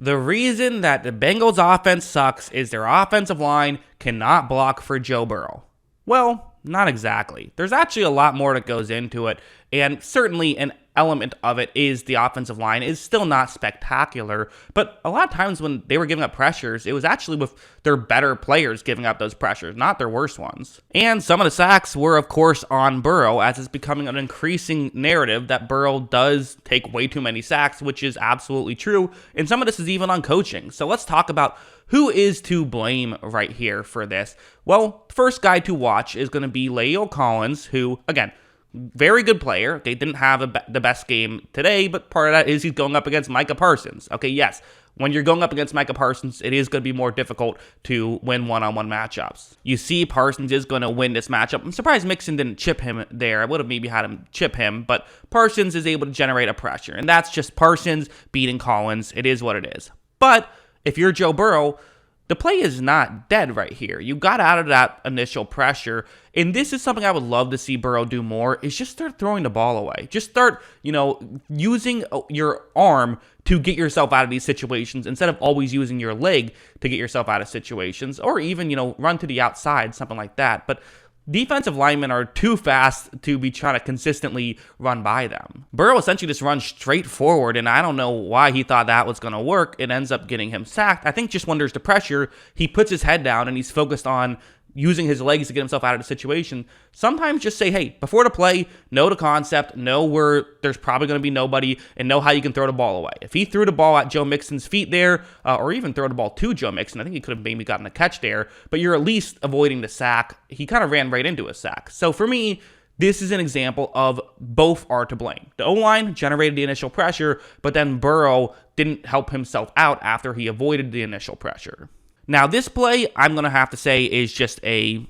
The reason that the Bengals offense sucks is their offensive line cannot block for Joe Burrow. Well, not exactly. There's actually a lot more that goes into it, and certainly an element of it is the offensive line is still not spectacular, but a lot of times when they were giving up pressures, it was actually with their better players giving up those pressures, not their worst ones. And some of the sacks were, of course, on Burrow, as it's becoming an increasing narrative that Burrow does take way too many sacks, which is absolutely true, and some of this is even on coaching. So let's talk about who is to blame right here for this. Well, the first guy to watch is going to be La'el Collins, who, again, very good player. They didn't have the best game today, but part of that is he's going up against Micah Parsons. Okay, yes, when you're going up against Micah Parsons, it is going to be more difficult to win one-on-one matchups. You see Parsons is going to win this matchup. I'm surprised Mixon didn't chip him there. I would have maybe had him chip him, but Parsons is able to generate a pressure, and that's just Parsons beating Collins. It is what it is. But if you're Joe Burrow, the play is not dead right here. You got out of that initial pressure, and this is something I would love to see Burrow do more, is just start throwing the ball away. Just start, using your arm to get yourself out of these situations instead of always using your leg to get yourself out of situations, or even, run to the outside, something like that. But defensive linemen are too fast to be trying to consistently run by them. Burrow essentially just runs straight forward, and I don't know why he thought that was going to work. It ends up getting him sacked. I think just when there's the pressure, he puts his head down and he's focused on using his legs to get himself out of the situation. Sometimes just say, hey, before the play, know the concept, know where there's probably going to be nobody, and know how you can throw the ball away. If he threw the ball at Joe Mixon's feet there, or even throw the ball to Joe Mixon, I think he could have maybe gotten a catch there, but you're at least avoiding the sack. He kind of ran right into a sack. So for me, this is an example of both are to blame. The O-line generated the initial pressure, but then Burrow didn't help himself out after he avoided the initial pressure. Now, this play, I'm going to have to say, is just a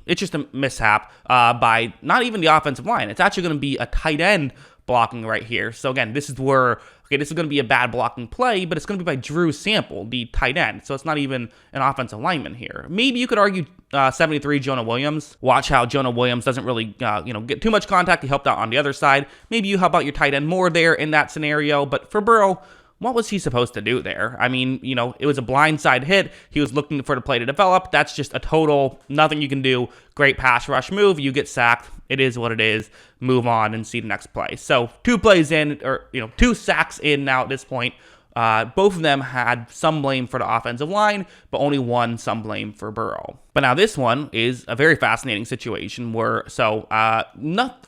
mishap by not even the offensive line. It's actually going to be a tight end blocking right here. So again, this is going to be a bad blocking play, but it's going to be by Drew Sample, the tight end. So it's not even an offensive lineman here. Maybe you could argue 73 Jonah Williams. Watch how Jonah Williams doesn't really get too much contact. He helped out on the other side. Maybe you help out your tight end more there in that scenario. But for Burrow, what was he supposed to do there? I mean, it was a blindside hit. He was looking for the play to develop. That's just a total nothing you can do. Great pass rush move. You get sacked. It is what it is. Move on and see the next play. So 2 plays in, or 2 sacks in now at this point. Both of them had some blame for the offensive line, but only one some blame for Burrow. But now this one is a very fascinating situation where,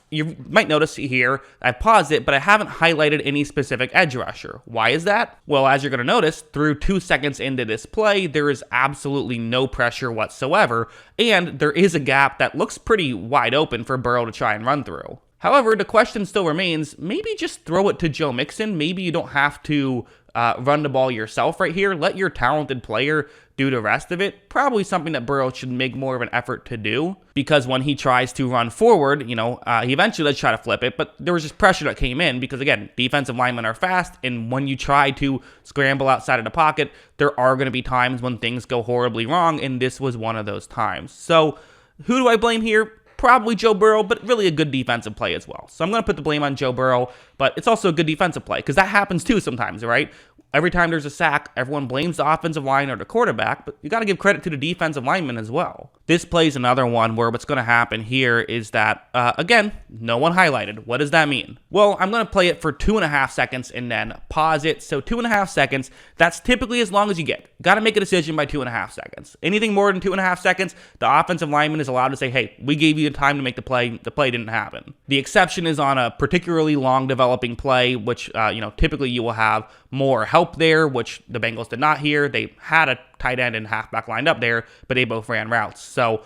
you might notice here, I paused it, but I haven't highlighted any specific edge rusher. Why is that? Well, as you're going to notice, through 2 seconds into this play, there is absolutely no pressure whatsoever, and there is a gap that looks pretty wide open for Burrow to try and run through. However, the question still remains, maybe just throw it to Joe Mixon. Maybe you don't have to run the ball yourself right here. Let your talented player do the rest of it. Probably something that Burrow should make more of an effort to do, because when he tries to run forward, he eventually does try to flip it, but there was just pressure that came in because, again, defensive linemen are fast, and when you try to scramble outside of the pocket, there are going to be times when things go horribly wrong, and this was one of those times. So who do I blame here? Probably Joe Burrow, but really a good defensive play as well. So I'm going to put the blame on Joe Burrow, but it's also a good defensive play because that happens too sometimes, right? Every time there's a sack, everyone blames the offensive line or the quarterback, but you got to give credit to the defensive lineman as well. This play is another one where what's going to happen here is that, again, no one highlighted. What does that mean? Well, I'm going to play it for 2.5 seconds and then pause it. So 2.5 seconds, that's typically as long as you get. Got to make a decision by 2.5 seconds. Anything more than 2.5 seconds, the offensive lineman is allowed to say, hey, we gave you the time to make the play. The play didn't happen. The exception is on a particularly long developing play, which, typically you will have more help there, which the Bengals did not here. They had a tight end and halfback lined up there, but they both ran routes. So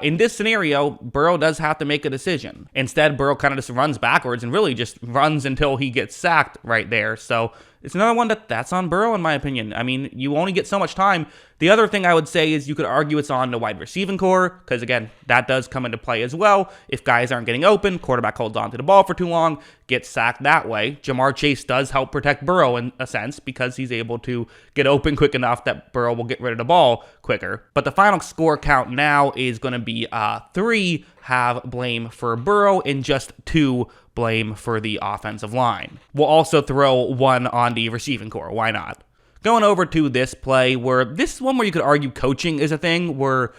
in this scenario, Burrow does have to make a decision. Instead, Burrow kind of just runs backwards and really just runs until he gets sacked right there. So it's another one that's on Burrow, in my opinion. I mean, you only get so much time. The other thing I would say is you could argue it's on the wide receiving core, because, again, that does come into play as well. If guys aren't getting open, quarterback holds on to the ball for too long, gets sacked that way. Jamar Chase does help protect Burrow in a sense because he's able to get open quick enough that Burrow will get rid of the ball quicker. But the final score count now is going to be 3 have blame for Burrow and just 2 blame for the offensive line. We'll also throw 1 on the receiving core. Why not? Going over to this play, where this is one where you could argue coaching is a thing, where,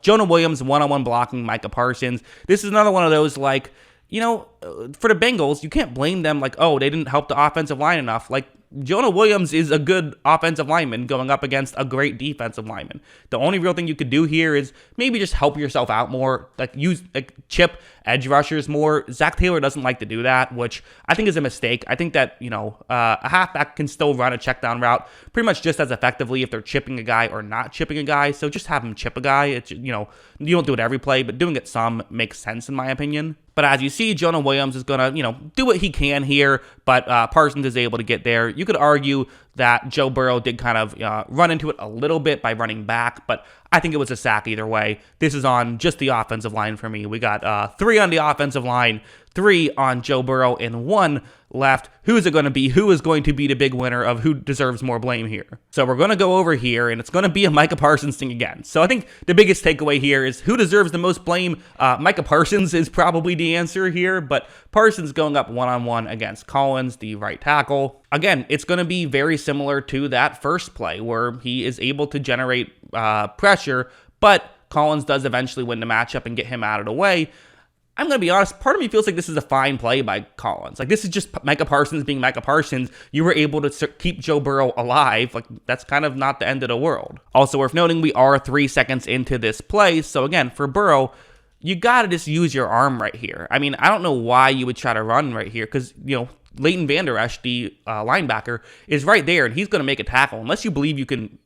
Jonah Williams one-on-one blocking Micah Parsons. This is another one of those, like, for the Bengals, you can't blame them like, oh, they didn't help the offensive line enough. Like, Jonah Williams is a good offensive lineman going up against a great defensive lineman. The only real thing you could do here is maybe just help yourself out more, chip edge rushers more. Zach Taylor doesn't like to do that, which I think is a mistake. I think that, a halfback can still run a check down route pretty much just as effectively if they're chipping a guy or not chipping a guy. So just have him chip a guy. It's, you don't do it every play, but doing it some makes sense in my opinion. But as you see, Jonah Williams is going to, do what he can here, but Parsons is able to get there. You could argue that Joe Burrow did kind of run into it a little bit by running back, but I think it was a sack either way. This is on just the offensive line for me. We got 3 on the offensive line, 3 on Joe Burrow, and 1 left. Who is it going to be? Who is going to be the big winner of who deserves more blame here? So we're going to go over here, and it's going to be a Micah Parsons thing again. So I think the biggest takeaway here is who deserves the most blame. Micah Parsons is probably the answer here, but Parsons going up one-on-one against Collins, the right tackle. Again, it's going to be very similar to that first play where he is able to generate pressure, but Collins does eventually win the matchup and get him out of the way. I'm going to be honest, part of me feels like this is a fine play by Collins. Like, this is just Micah Parsons being Micah Parsons. You were able to keep Joe Burrow alive. Like, that's kind of not the end of the world. Also worth noting, we are 3 seconds into this play. So again, for Burrow, you got to just use your arm right here. I mean, I don't know why you would try to run right here because, Leighton Vander Esch, the linebacker, is right there, and he's going to make a tackle. Unless you believe you can,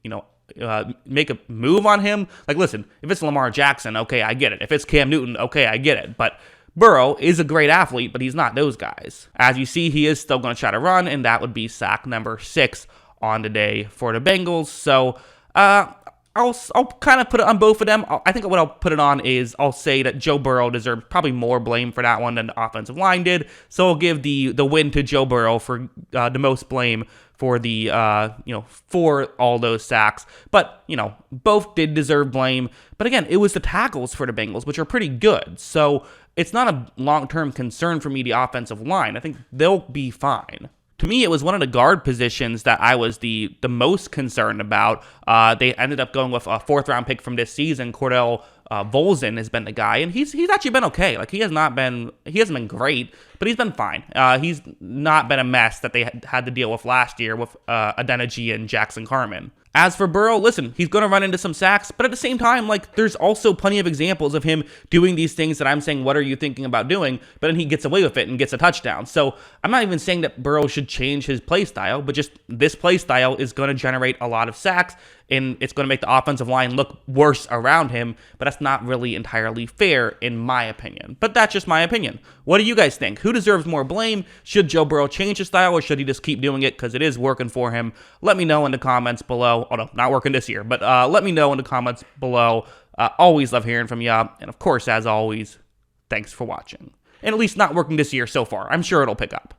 make a move on him. Like, listen, if it's Lamar Jackson, okay, I get it. If it's Cam Newton, okay, I get it. But Burrow is a great athlete, but he's not those guys. As you see, he is still going to try to run, and that would be sack number 6 on the day for the Bengals. So, I'll kind of put it on both of them. I think what I'll put it on is I'll say that Joe Burrow deserves probably more blame for that one than the offensive line did. So I'll give the win to Joe Burrow for the most blame for the for all those sacks. But both did deserve blame. But again, it was the tackles for the Bengals, which are pretty good. So it's not a long-term concern for me, the offensive line. I think they'll be fine. To me, it was one of the guard positions that I was the most concerned about. They ended up going with a 4th-round pick from this season. Cordell Volson has been the guy, and he's actually been okay. Like, he hasn't been great, but he's been fine. He's not been a mess that they had to deal with last year with Adeniji and Jackson Carman. As for Burrow, listen, he's going to run into some sacks, but at the same time, there's also plenty of examples of him doing these things that I'm saying, what are you thinking about doing? But then he gets away with it and gets a touchdown. So I'm not even saying that Burrow should change his play style, but just this play style is going to generate a lot of sacks, and it's going to make the offensive line look worse around him, but that's not really entirely fair in my opinion. But that's just my opinion. What do you guys think? Who deserves more blame? Should Joe Burrow change his style, or should he just keep doing it because it is working for him? Let me know in the comments below. Oh no, not working this year, but let me know in the comments below. Always love hearing from you, and of course, as always, thanks for watching. And at least not working this year so far. I'm sure it'll pick up.